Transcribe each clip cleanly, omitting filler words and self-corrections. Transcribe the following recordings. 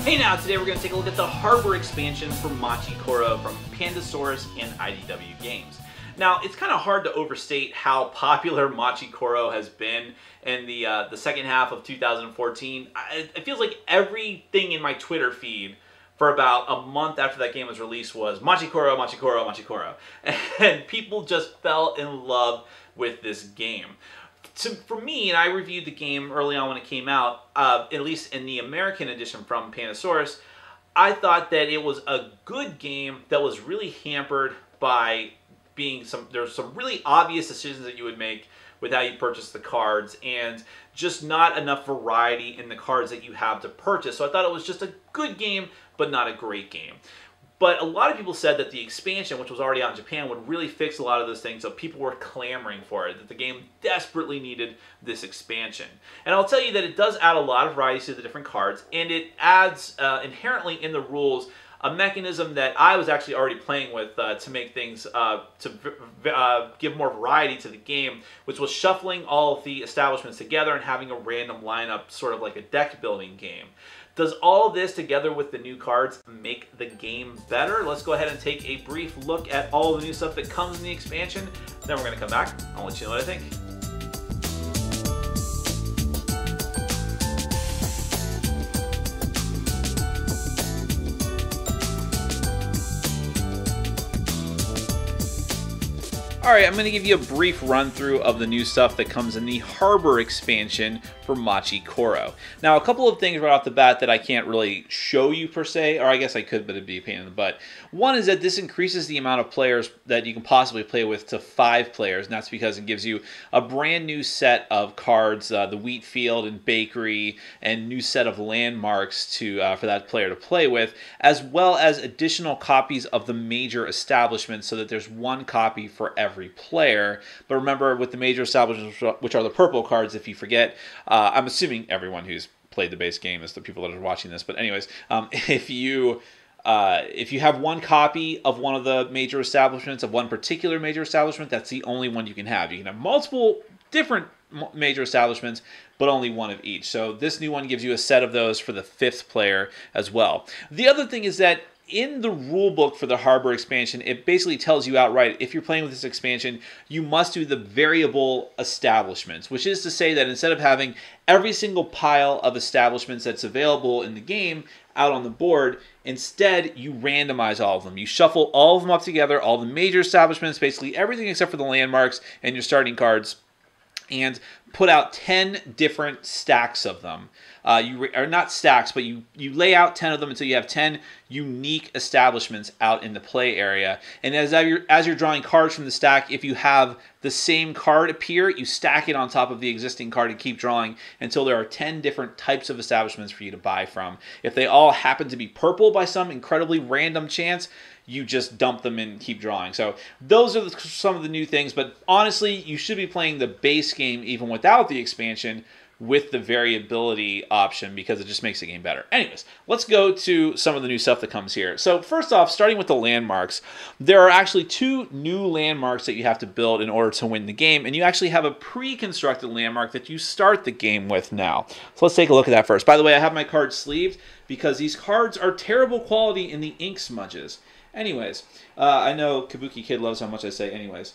Hey now, today we're going to take a look at the Harbor expansion for Machi Koro from Pandasaurus and IDW Games. Now, it's kind of hard to overstate how popular Machi Koro has been in the second half of 2014. It feels like everything in my Twitter feed for about a month after that game was released was Machi Koro, Machi Koro, Machi Koro. And people just fell in love with this game. For me, and I reviewed the game early on when it came out, at least in the American edition from Pandasaurus, I thought that it was a good game that was really hampered by there's some really obvious decisions that you would make with how you purchase the cards, and just not enough variety in the cards that you have to purchase. So I thought it was just a good game, but not a great game. But a lot of people said that the expansion, which was already out in Japan, would really fix a lot of those things, so people were clamoring for it, that the game desperately needed this expansion. And I'll tell you that it does add a lot of variety to the different cards, and it adds inherently in the rules a mechanism that I was actually already playing with to make things, give more variety to the game, which was shuffling all of the establishments together and having a random lineup, sort of like a deck building game. Does all this together with the new cards make the game better? Let's go ahead and take a brief look at all the new stuff that comes in the expansion. Then we're going to come back. I'll let you know what I think. Alright, I'm going to give you a brief run through of the new stuff that comes in the Harbor expansion for Machi Koro. Now, a couple of things right off the bat that I can't really show you per se, or I guess I could, but it'd be a pain in the butt. One is that this increases the amount of players that you can possibly play with to 5 players, and that's because it gives you a brand new set of cards, the wheat field and bakery, and new set of landmarks for that player to play with, as well as additional copies of the major establishments, so that there's one copy for every player. But remember, with the major establishments, which are the purple cards, if you forget, I'm assuming everyone who's played the base game is the people that are watching this. But anyways, if you have one copy of one of the major establishments, of one particular major establishment, that's the only one you can have. You can have multiple different major establishments, but only one of each. So this new one gives you a set of those for the 5th player as well. The other thing is that in the rulebook for the Harbor expansion, it basically tells you outright, if you're playing with this expansion, you must do the variable establishments, which is to say that instead of having every single pile of establishments that's available in the game out on the board, instead you randomize all of them. You shuffle all of them up together, all the major establishments, basically everything except for the landmarks and your starting cards, and put out 10 different stacks of them. Or not stacks, but you lay out 10 of them until you have 10 unique establishments out in the play area. And as you're drawing cards from the stack, if you have the same card appear, you stack it on top of the existing card and keep drawing until there are 10 different types of establishments for you to buy from. If they all happen to be purple by some incredibly random chance, you just dump them and keep drawing. So those are some of the new things, but honestly, you should be playing the base game even without the expansion with the variability option, because it just makes the game better. Anyways, let's go to some of the new stuff that comes here. So first off, starting with the landmarks, there are actually 2 new landmarks that you have to build in order to win the game, and you actually have a pre-constructed landmark that you start the game with now. So let's take a look at that first. By the way, I have my cards sleeved because these cards are terrible quality in the ink smudges. Anyways, I know Kabuki Kid loves how much I say anyways.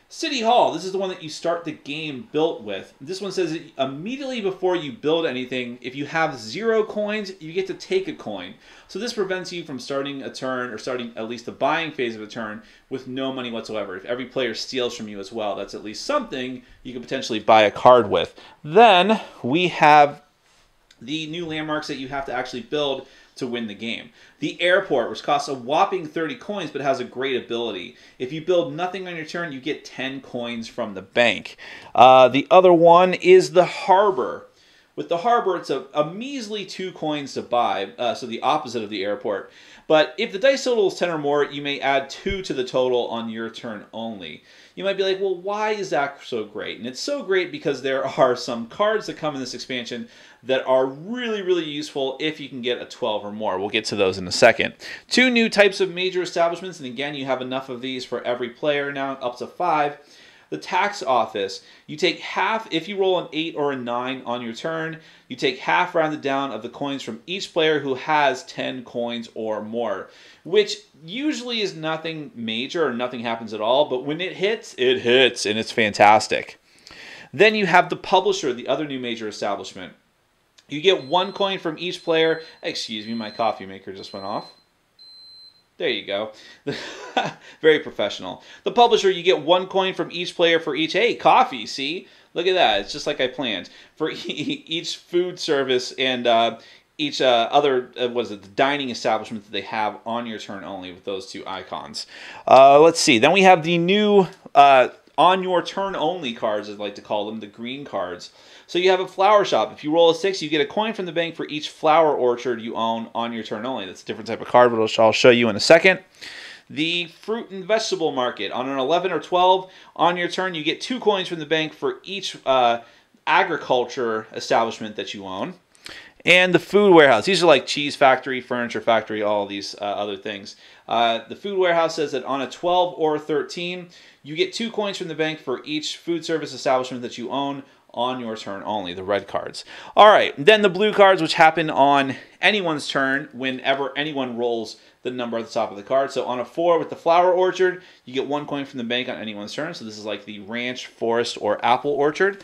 City Hall, this is the one that you start the game built with. This one says that immediately before you build anything, if you have 0 coins, you get to take a coin. So this prevents you from starting a turn, or starting at least the buying phase of a turn, with no money whatsoever. If every player steals from you as well, that's at least something you could potentially buy a card with. Then we have the new landmarks that you have to actually build to win the game. The airport, which costs a whopping 30 coins but has a great ability. If you build nothing on your turn, you get 10 coins from the bank. The other one is the harbor. With the harbor, it's a measly 2 coins to buy, so the opposite of the airport. But if the dice total is 10 or more, you may add 2 to the total on your turn only. You might be like, well, why is that so great? And it's so great because there are some cards that come in this expansion that are really, really useful if you can get a 12 or more. We'll get to those in a second. 2 new types of major establishments, and again, you have enough of these for every player now, up to 5. the tax office. You take half if you roll an 8 or a 9 on your turn. You take half rounded down of the coins from each player who has 10 coins or more, which usually is nothing major or nothing happens at all, but when it hits, and it's fantastic. Then you have the publisher, the other new major establishment. You get 1 coin from each player. Excuse me, my coffee maker just went off. There you go. Very professional. The publisher, you get 1 coin from each player for each. Hey, coffee, see? Look at that. It's just like I planned. For each food service and each other, what is it, the dining establishment that they have on your turn only with those 2 icons. Let's see. Then we have the new on your turn only cards, I'd like to call them, the green cards. So you have a flower shop. If you roll a 6, you get a coin from the bank for each flower orchard you own on your turn only. That's a different type of card, but I'll show you in a second. The fruit and vegetable market. On an 11 or 12, on your turn, you get 2 coins from the bank for each agriculture establishment that you own. And the food warehouse. These are like cheese factory, furniture factory, all these other things. The food warehouse says that on a 12 or 13, you get 2 coins from the bank for each food service establishment that you own on your turn only, the red cards. All right, then the blue cards, which happen on anyone's turn whenever anyone rolls the number at the top of the card. So on a 4 with the flower orchard, you get 1 coin from the bank on anyone's turn. So this is like the ranch, forest, or apple orchard.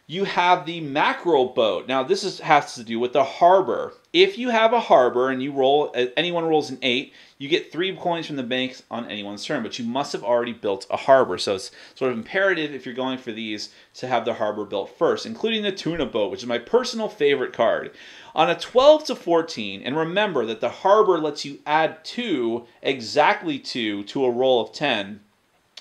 You have the mackerel boat. Now this has to do with the harbor. If you have a harbor and you roll, anyone rolls an 8, you get 3 coins from the bank on anyone's turn, but you must have already built a harbor. So it's sort of imperative if you're going for these to have the harbor built first, including the tuna boat, which is my personal favorite card. On a 12 to 14, and remember that the harbor lets you add 2, exactly 2, to a roll of 10.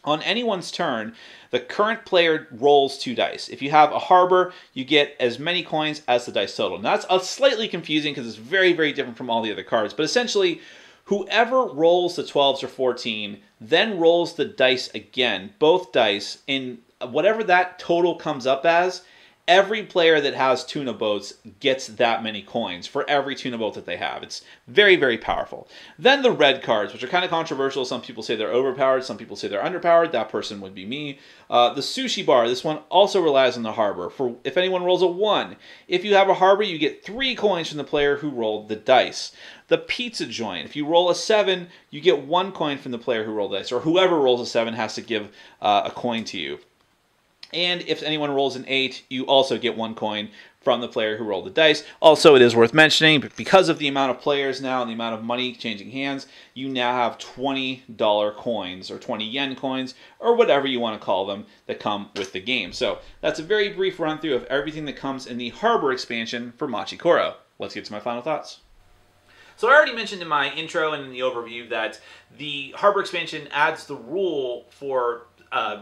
On anyone's turn, the current player rolls 2 dice. If you have a harbor, you get as many coins as the dice total. Now that's slightly confusing because it's very, very different from all the other cards. But essentially, whoever rolls the 12s or 14 then rolls the dice again, both dice, in whatever that total comes up as. Every player that has tuna boats gets that many coins for every tuna boat that they have. It's very, very powerful. Then the red cards, which are kind of controversial. Some people say they're overpowered. Some people say they're underpowered. That person would be me. The sushi bar, this one also relies on the harbor. For if anyone rolls a 1, if you have a harbor, you get 3 coins from the player who rolled the dice. The pizza joint, if you roll a 7, you get 1 coin from the player who rolled the dice. Or whoever rolls a 7 has to give a coin to you. And if anyone rolls an 8, you also get 1 coin from the player who rolled the dice. Also, it is worth mentioning, but because of the amount of players now and the amount of money changing hands, you now have $20 coins or 20 yen coins or whatever you want to call them that come with the game. So that's a very brief run through of everything that comes in the Harbor expansion for Machi Koro. Let's get to my final thoughts. So I already mentioned in my intro and in the overview that the Harbor expansion adds the rule for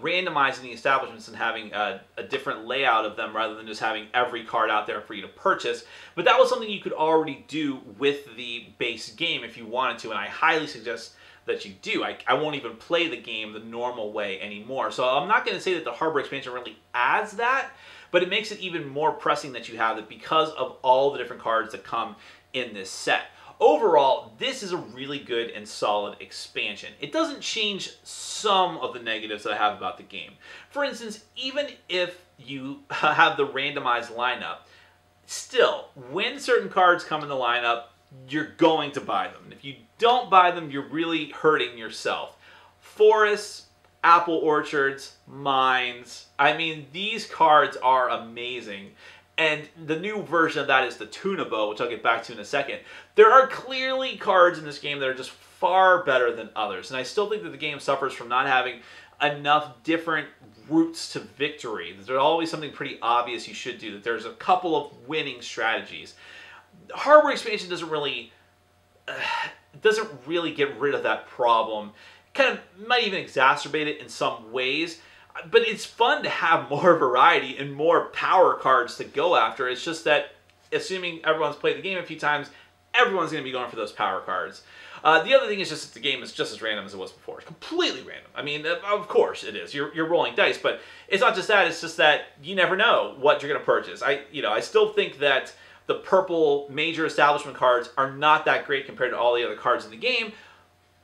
randomizing the establishments and having a different layout of them rather than just having every card out there for you to purchase. But that was something you could already do with the base game if you wanted to, and I highly suggest that you do. I won't even play the game the normal way anymore. So I'm not going to say that the Harbor expansion really adds that, but it makes it even more pressing that you have it because of all the different cards that come in this set. Overall, this is a really good and solid expansion. It doesn't change some of the negatives that I have about the game. For instance, even if you have the randomized lineup, still, when certain cards come in the lineup, you're going to buy them. If you don't buy them, you're really hurting yourself. Forests, apple orchards, mines. I mean, these cards are amazing. And the new version of that is the tuna boat, which I'll get back to in a second. There are clearly cards in this game that are just far better than others. And I still think that the game suffers from not having enough different routes to victory. There's always something pretty obvious you should do. That there's a couple of winning strategies. Harbor expansion doesn't really get rid of that problem. Kind of might even exacerbate it in some ways. But it's fun to have more variety and more power cards to go after. It's just that, assuming everyone's played the game a few times, everyone's going to be going for those power cards. The other thing is just that the game is just as random as it was before. It's completely random. I mean, of course it is. You're rolling dice, but it's not just that. It's just that you never know what you're going to purchase. I still think that the purple major establishment cards are not that great compared to all the other cards in the game.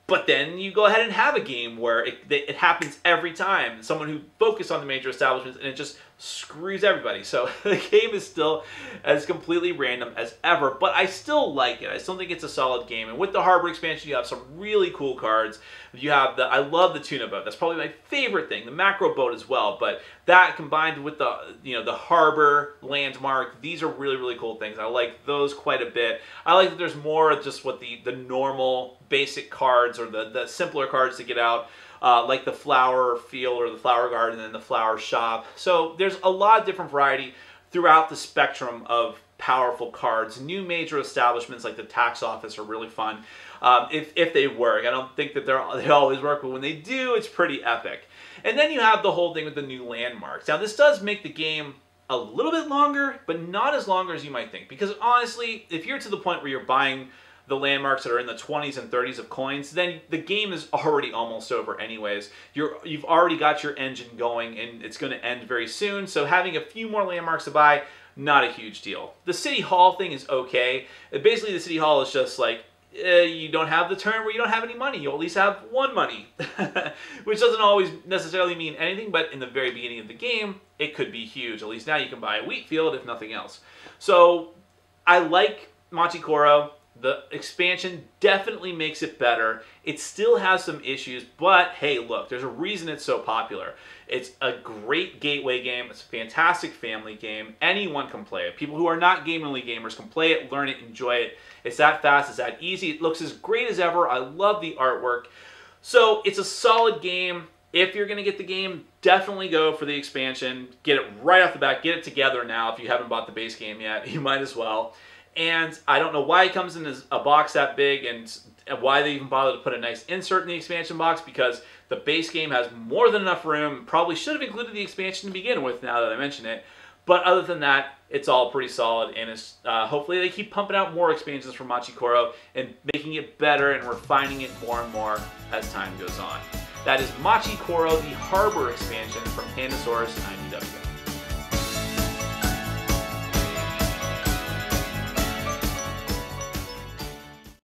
But then you go ahead and have a game where it happens every time. Someone who focused on the major establishments, and it just screws everybody. So the game is still as completely random as ever, but I still like it. I still think it's a solid game. And with the Harbor expansion, you have some really cool cards. You have I love the tuna boat. That's probably my favorite thing. The macro boat as well, but that combined with the Harbor landmark, these are really, really cool things. I like those quite a bit. I like that there's more of just what the normal basic cards or the simpler cards to get out. Like the flower field or the flower garden and the flower shop. So there's a lot of different variety throughout the spectrum of powerful cards. New major establishments like the tax office are really fun if they work. I don't think that they always work, but when they do, it's pretty epic. And then you have the whole thing with the new landmarks. Now this does make the game a little bit longer, but not as long as you might think. Because honestly, if you're to the point where you're buying the landmarks that are in the 20s and 30s of coins, then the game is already almost over anyways. You've already got your engine going, and it's going to end very soon, so having a few more landmarks to buy, not a huge deal. The City Hall thing is okay. Basically, the City Hall is just like, you don't have the turn where you don't have any money. You at least have one money, which doesn't always necessarily mean anything, but in the very beginning of the game, it could be huge. At least now you can buy a wheat field, if nothing else. So I like Machi Koro. The expansion definitely makes it better. It still has some issues, but hey, look, there's a reason it's so popular. It's a great gateway game. It's a fantastic family game. Anyone can play it. People who are not gamingly gamers can play it, learn it, enjoy it. It's that fast, it's that easy. It looks as great as ever. I love the artwork. So it's a solid game. If you're going to get the game, definitely go for the expansion. Get it right off the bat. Get it together now. If you haven't bought the base game yet, you might as well. And I don't know why it comes in as a box that big and why they even bother to put a nice insert in the expansion box, because the base game has more than enough room. Probably should have included the expansion to begin with, now that I mention it. But other than that, it's all pretty solid, and it's, hopefully they keep pumping out more expansions for Machi Koro and making it better and refining it more and more as time goes on. That is Machi Koro, the Harbor expansion from Pandasaurus and IDW.